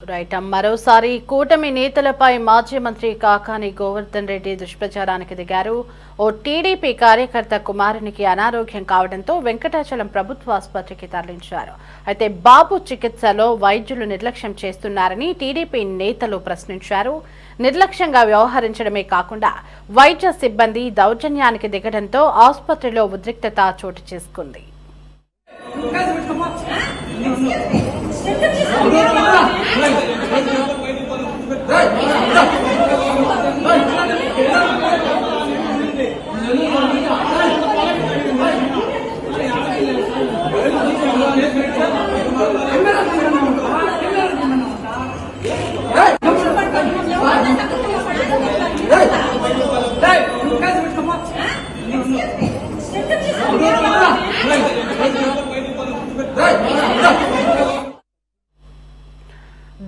Right మరోసారి కూటమి నేతలపై మాజీ మంత్రి కాకాని గోవర్ధన్ రెడ్డి దుష్ప్రచారానికి దిగారు. ఓ టీడీపీ కార్యకర్త కుమారునికి అనారోగ్యం కావడంతో వెంకటాచలం ప్రభుత్వ ఆసుపత్రికి తరలించారు. అయితే బాబు చికిత్సలో వైద్యులు నిర్లక్ష్యం చేస్తున్నారని టీడీపీ నేతలు ప్రశ్నించారు. నిర్లక్ష్యంగా వ్యవహరించడమే కాకుండా వైద్య సిబ్బంది దౌర్జన్యానికి దిగడంతో ఆసుపత్రిలో ఉద్రిక్తత చోటు చేసుకుంది.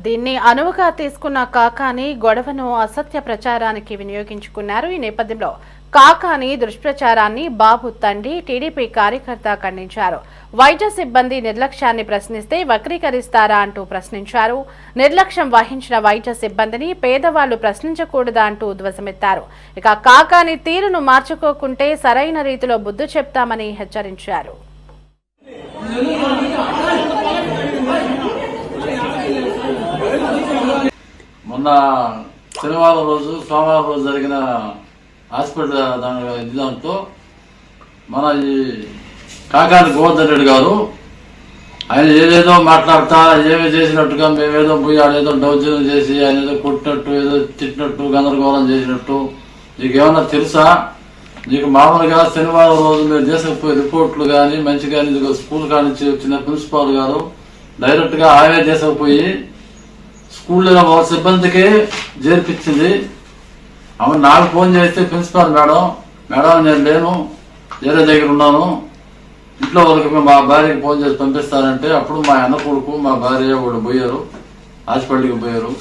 దీన్ని అనువుగా తీసుకున్న కాకాని గొడవను అసత్య ప్రచారానికి వినియోగించుకున్నారు. ఈ నేపథ్యంలో కాకాని దుష్ప్రచారాన్ని బాబు తండ్రి టీడీపీ కార్యకర్త ఖండించారు. వైద్య సిబ్బంది నిర్లక్ష్యాన్ని ప్రశ్నిస్తే వక్రీకరిస్తారా అంటూ ప్రశ్నించారు. నిర్లక్ష్యం వహించిన వైద్య సిబ్బందిని పేదవాళ్లు ప్రశ్నించకూడదా అంటూ ధ్వజమెత్తారు. ఇక కాకాని తీరును మార్చుకోకుంటే సరైన రీతిలో బుద్ధి చెప్తామని హెచ్చరించారు. మొన్న శనివారం రోజు సోమవారం రోజు జరిగిన హాస్పిటల్ దాంతో మన ఈ కాకాని గోవర్ధన్ రెడ్డి గారు ఆయన ఏదేదో మాట్లాడతా ఏమి చేసినట్టుగా మేమేదో పోయి ఆడేదో దౌర్జన్యం చేసి ఆయన ఏదో కొట్టినట్టు ఏదో తిట్టినట్టు గందరగోళం చేసినట్టు నీకు ఏమన్నా తెలుసా? నీకు మామూలుగా శనివారం రోజు మీరు దేశపోయే రిపోర్ట్లు కానీ మంచి కానీ స్కూల్ కానించి వచ్చిన ప్రిన్సిపాల్ గారు డైరెక్ట్గా ఆయనే దేశపోయి స్కూల్లో వాళ్ళ సిబ్బందికి చేర్పించింది. ఆమె నాకు ఫోన్ చేస్తే ప్రిన్సిపాల్ మేడం నేను లేను, వేరే దగ్గర ఉన్నాను, ఇంట్లో వాళ్ళకి మా భార్యకి ఫోన్ చేసి పంపిస్తానంటే అప్పుడు మా అన్న కొడుకు మా భార్య వాళ్ళు పోయారు, హాస్పిటల్కి పోయారు.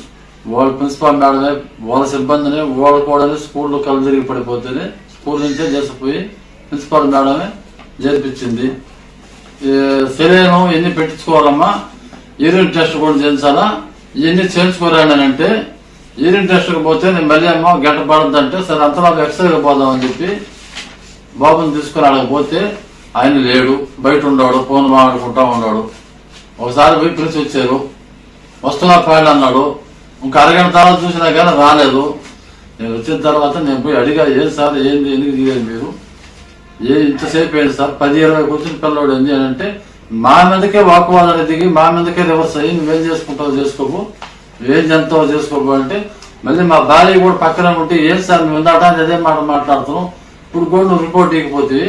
వాళ్ళ ప్రిన్సిపాల్ మేడమే వాళ్ళ సిబ్బందిని వాళ్ళ కూడా స్కూల్లో కళ్ళు తిరిగి పడిపోతేనే స్కూల్ నుంచే చేసిపోయి ప్రిన్సిపాల్ మేడమే చేర్పించింది. శరీరం ఎన్ని పెట్టించుకోవాలమ్మా, యూరిన్ టెస్ట్ కూడా చేయించాలా, ఇవన్నీ చేయించుకోరానంటే యూరిన్ టెస్ట్కి పోతే నేను మళ్ళీ అమ్మ గంట పడద్దంటే సరే అంతలో ఎక్స్రేకి పోదామని చెప్పి బాబుని తీసుకుని ఆడకపోతే ఆయన లేడు, బయట ఉన్నాడు, ఫోన్ మాట్లాడుకుంటా ఉన్నాడు. ఒకసారి పోయి పిలిచి వచ్చారు, వస్తున్నా ఫైల్ అన్నాడు. ఇంకా అరగంట తర్వాత చూసినా కానీ రాలేదు. నేను వచ్చిన తర్వాత నేను పోయి అడిగా, ఏం సార్ ఏంది ఎందుకు దిగేది మీరు, ఇంతసేపు ఏంటి సార్ 10-20 కూర్చుని పిల్లవాడు ఏంది అని అంటే మా మీదకే వాకువాదాలు దిగి మా మీదకే రివర్స్ అయ్యి నువ్వేం చేసుకుంటావు చేసుకోకు, నువ్వేం చెంతావో చేసుకోకు అంటే మళ్ళీ మా భార్య కూడా పక్కన ఉంటే ఏం సార్ నువ్వు ఇందాటానికి అదే మాట మాట్లాడుతున్నావు, ఇప్పుడు కూడా నువ్వు రిపోర్ట్ ఇకపోతే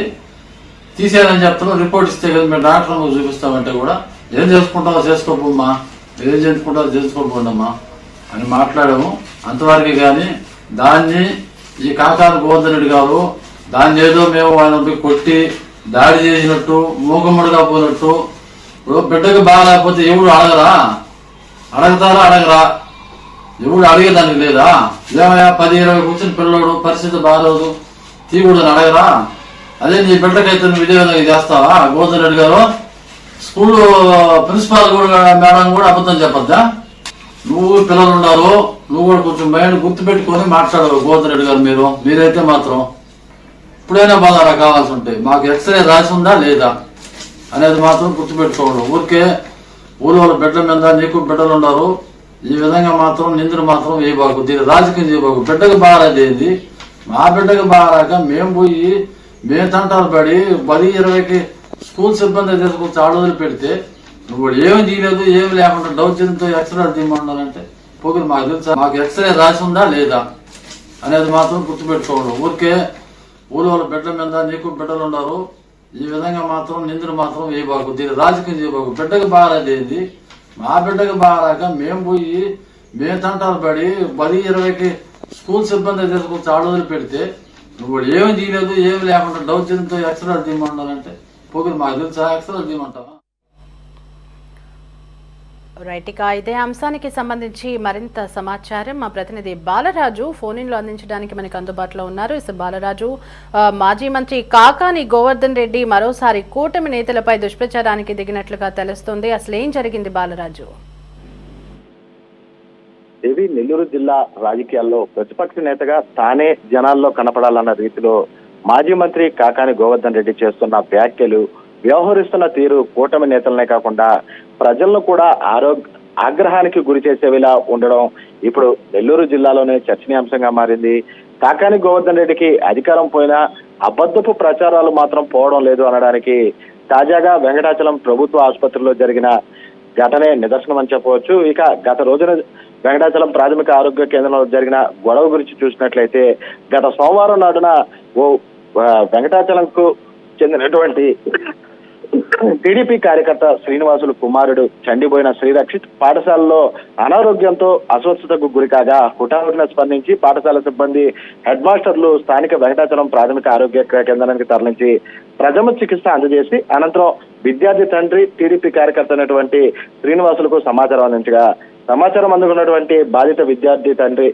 తీసేయాలని చెప్తున్నావు, రిపోర్ట్ ఇస్తే కదా మేము డాక్టర్ నువ్వు చూపిస్తామంటే కూడా ఏం చేసుకుంటావో చేసుకోపోమ్మా, ఏం చేసుకుంటావో చేసుకోపోండమ్మా అని మాట్లాడాము. అంతవరకు కానీ దాన్ని ఈ కాకాని గోవర్ధన్ రెడ్డి గారు దాన్ని ఏదో మేము ఆయన కొట్టి దాడి చేసినట్టు మూగమ్మడిగా పోయినట్టు. ఇప్పుడు బిడ్డకు బాగాలేకపోతే ఎవడు అడగతారా అడగరా, ఎవడు అడిగేదానికి లేదా? ఏమయ్యా 10-20 కూర్చుని పిల్లడు పరిస్థితి బాగాలేదు తీయకూడదని అడగరా? అదే నీ బిడ్డకైతే నువ్వు ఇదే విధంగా చేస్తావా? గోవర్ధన్ రెడ్డి గారు స్కూల్ ప్రిన్సిపాల్ కూడా మేడం కూడా అబద్ధం చెప్పద్దా? నువ్వు పిల్లలు ఉన్నారు, నువ్వు కూడా కొంచెం మైండ్ గుర్తు పెట్టుకొని మాట్లాడవు గోవర్ధన్ రెడ్డి గారు. మీరైతే మాత్రం ఇప్పుడైనా బాగా కావాల్సి ఉంటాయి, మాకు ఎక్స్రే రాసి ఉందా లేదా అనేది మాత్రం గుర్తుపెట్టుకోవడం. ఊరికే ఊరు వాళ్ళ బిడ్డల మీద నీకు బిడ్డలు ఉన్నారు, ఈ విధంగా మాత్రం నిందులు మాత్రం వేయబాకు, దీన్ని రాజకీయం చేయబాకు. బిడ్డకు బాగాలేదేంది, మా బిడ్డకు బాగాలేక మేము పోయి మేము తంటాలు పడి 10-20కి స్కూల్ సిబ్బంది తీసుకొచ్చి ఆడోదులు పెడితే నువ్వు ఏమి తీయలేదు ఏమి లేకుండా దౌర్జన్యంతో ఎక్స్రే తీయమన్నారంటే పోగులు మాకు తెలుసా? మాకు ఎక్స్రే రాసి ఉందా లేదా అనేది మాత్రం గుర్తుపెట్టుకోవడం. ఊరికే ఊరు వాళ్ళ బిడ్డల మీద నీకు బిడ్డలు ఉన్నారు, ఈ విధంగా మాత్రం నిందులు మాత్రం వేయబాకు, దీన్ని రాజకీయం చేయబాకు. బిడ్డకు బాగాలేదేంది, మా బిడ్డకు బాగాలేక మేము పోయి మేము తంటాలు పడి 10-20కి స్కూల్ సిబ్బంది తీసుకొచ్చి ఆడోదులు పెడితే నువ్వు ఏమి తీయలేదు ఏమి లేకుండా దౌర్జన్యంతో ఎక్స్రే తీయమన్నారంటే పోగులు మాకు తెలుసా? ఎక్స్రే తీయమంటావా? రైట్, ఇక ఇదే అంశానికి సంబంధించి మరింత సమాచారం మా ప్రతినిధి బాలరాజు ఫోన్ ఇన్లో అందించడానికి మనకు అందుబాటులో ఉన్నారు. బాలరాజు, మాజీ మంత్రి కాకాని గోవర్ధన్ రెడ్డి మరోసారి కూటమి నేతలపై దుష్ప్రచారానికి దిగినట్లుగా తెలుస్తోంది. అసలు ఏం జరిగింది బాలరాజు? దేవి, నెల్లూరు జిల్లా రాజకీయాల్లో ప్రతిపక్ష నేతగా తానే జనాల్లో కనపడాలన్న రీతిలో మాజీ మంత్రి కాకాని గోవర్ధన్ రెడ్డి చేస్తున్న వ్యాఖ్యలు, వ్యవహరిస్తున్న తీరు కూటమి నేతలనే కాకుండా ప్రజలను కూడా ఆగ్రహానికి గురి చేసేవిలా ఉండడం ఇప్పుడు నెల్లూరు జిల్లాలోనే చర్చనీయాంశంగా మారింది. కాకాని గోవర్ధన్ రెడ్డికి అధికారం పోయినా అబద్ధపు ప్రచారాలు మాత్రం పోవడం లేదు అనడానికి తాజాగా వెంకటాచలం ప్రభుత్వ ఆసుపత్రిలో జరిగిన ఘటనే నిదర్శనం అని చెప్పవచ్చు. ఇక గత రోజున వెంకటాచలం ప్రాథమిక ఆరోగ్య కేంద్రంలో జరిగిన గొడవ గురించి చూసినట్లయితే గత సోమవారం నాడున ఓ వెంకటాచలంకు చెందినటువంటి టీడీపీ కార్యకర్త శ్రీనివాసులు కుమారుడు చండిపోయిన శ్రీరక్షిత్ పాఠశాలలో అనారోగ్యంతో అస్వస్థతకు గురికాగా హుటాహుటిన స్పందించి పాఠశాల సిబ్బంది, హెడ్ మాస్టర్లు స్థానిక వెంకటాచలం ప్రాథమిక ఆరోగ్య కేంద్రానికి తరలించి ప్రథమ చికిత్స అందజేసి అనంతరం విద్యార్థి తండ్రి టీడీపీ కార్యకర్త అయినటువంటి శ్రీనివాసులకు సమాచారం అందించగా సమాచారం అందుకున్నటువంటి బాధిత విద్యార్థి తండ్రి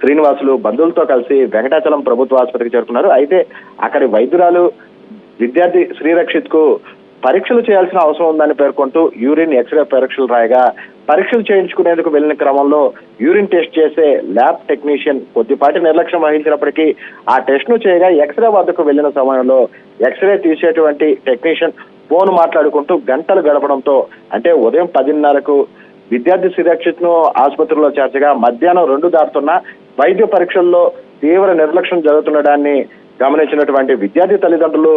శ్రీనివాసులు బంధువులతో కలిసి వెంకటాచలం ప్రభుత్వ ఆసుపత్రికి చేరుకున్నారు. అయితే అక్కడి వైద్యురాలు విద్యార్థి శ్రీరక్షిత్ కు పరీక్షలు చేయాల్సిన అవసరం ఉందని పేర్కొంటూ యూరిన్, ఎక్స్రే పరీక్షలు రాయగా పరీక్షలు చేయించుకునేందుకు వెళ్లిన క్రమంలో యూరిన్ టెస్ట్ చేసే ల్యాబ్ టెక్నీషియన్ కొద్దిపాటి నిర్లక్ష్యం వహించినప్పటికీ ఆ టెస్ట్ ను చేయగా ఎక్స్రే వద్దకు వెళ్లిన సమయంలో ఎక్స్రే తీసేటువంటి టెక్నీషియన్ ఫోన్ మాట్లాడుకుంటూ గంటలు గడపడంతో అంటే ఉదయం 10:30కు విద్యార్థి శ్రీరక్షిత్ ను ఆసుపత్రిలో చేర్చగా మధ్యాహ్నం 2 దాటుతున్న వైద్య పరీక్షల్లో తీవ్ర నిర్లక్ష్యం జరుగుతుండడాన్ని గమనించినటువంటి విద్యార్థి తల్లిదండ్రులు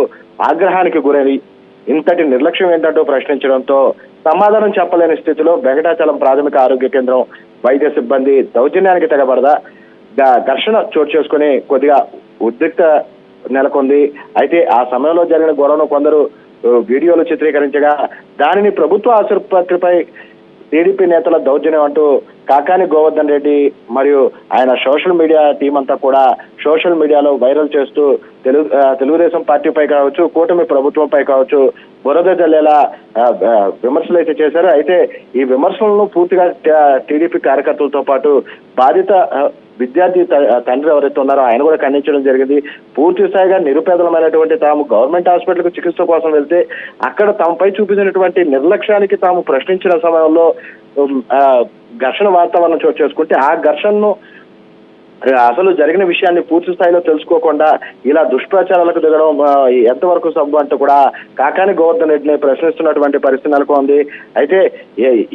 ఆగ్రహానికి గురై ఇంతటి నిర్లక్ష్యం ఏంటంటూ ప్రశ్నించడంతో సమాధానం చెప్పలేని స్థితిలో వెంకటాచలం ప్రాథమిక ఆరోగ్య కేంద్రం వైద్య సిబ్బంది దౌర్జన్యానికి తెగబడదా ఘర్షణ చోటు చేసుకుని కొద్దిగా ఉద్రిక్త నెలకొంది. అయితే ఆ సమయంలో జరిగిన గొడవను కొందరు వీడియోలు చిత్రీకరించగా దానిని ప్రభుత్వ ఆసుపత్రిపై టీడీపీ నేతల దౌర్జన్యం అంటూ కాకాని గోవర్ధన్ రెడ్డి మరియు ఆయన సోషల్ మీడియా టీం అంతా కూడా సోషల్ మీడియాలో వైరల్ చేస్తూ తెలుగుదేశం పార్టీపై కావచ్చు, కూటమి ప్రభుత్వంపై కావచ్చు బురద జల్లేలా విమర్శలు అయితే చేశారు. అయితే ఈ విమర్శలను పూర్తిగా టీడీపీ కార్యకర్తలతో పాటు బాధిత విద్యార్థి తండ్రి ఎవరైతే ఉన్నారో ఆయన కూడా ఖండించడం జరిగింది. పూర్తి స్థాయిగా నిరుపేదలమైనటువంటి తాము గవర్నమెంట్ హాస్పిటల్కు చికిత్స కోసం వెళ్తే అక్కడ తమపై చూపించినటువంటి నిర్లక్ష్యానికి తాము ప్రశ్నించిన సమయంలో ఘర్షణ వాతావరణం చోటు చేసుకుంటే ఆ ఘర్షణను అసలు జరిగిన విషయాన్ని పూర్తి స్థాయిలో తెలుసుకోకుండా ఇలా దుష్ప్రచారాలకు దిగడం ఎంతవరకు సబ్బు అంటూ కూడా కాకాని గోవర్ధన్ రెడ్డిని ప్రశ్నిస్తున్నటువంటి పరిస్థితి నెలకొంది. అయితే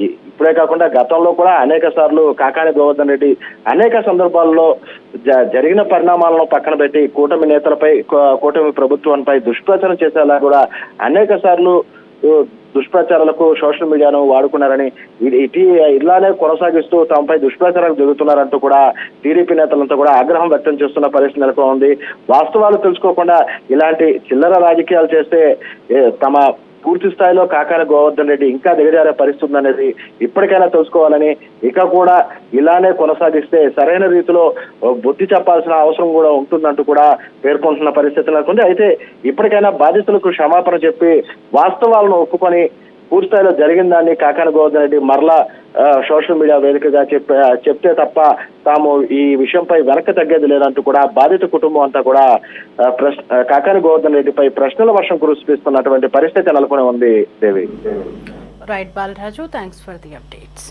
ఇప్పుడే కాకుండా గతంలో కూడా అనేక సార్లు కాకాని గోవర్ధన్ రెడ్డి అనేక సందర్భాల్లో జరిగిన పరిణామాలను పక్కన పెట్టి కూటమి నేతలపై, కూటమి ప్రభుత్వంపై దుష్ప్రచారం చేసేలా కూడా అనేక సార్లు దుష్ప్రచారాలకు సోషల్ మీడియాను వాడుకున్నారని, ఇలానే కొనసాగిస్తూ తమపై దుష్ప్రచారాలు జరుగుతున్నారంటూ కూడా టీడీపీ నేతలంతా కూడా ఆగ్రహం వ్యక్తం చేస్తున్న పరిస్థితి నెలకొంది. వాస్తవాలు తెలుసుకోకుండా ఇలాంటి చిల్లర రాజకీయాలు చేస్తే తమ పూర్తి స్థాయిలో కాకాని గోవర్ధన్ రెడ్డి ఇంకా దిగజారే పరిస్థితి అనేది ఇప్పటికైనా తెలుసుకోవాలని, ఇక కూడా ఇలానే కొనసాగిస్తే సరైన రీతిలో బుద్ధి చెప్పాల్సిన అవసరం కూడా ఉంటుందంటూ కూడా పేర్కొంటున్న పరిస్థితి నెలకొంది. అయితే ఇప్పటికైనా బాధితులకు క్షమాపణ చెప్పి వాస్తవాలను ఒప్పుకొని పూర్తి స్థాయిలో జరిగిన దాన్ని కాకాని గోవర్ధన్ రెడ్డి మరలా సోషల్ మీడియా వేదికగా చెప్తే తప్ప తాము ఈ విషయంపై వెనక్కి తగ్గేది లేదంటూ కూడా బాధిత కుటుంబం అంతా కూడా కాకాని గోవర్ధన్ రెడ్డిపై ప్రశ్నల వర్షం కురిపిస్తున్నటువంటి పరిస్థితి నెలకొని ఉంది. Devi. Right Balaraju, thanks for the updates.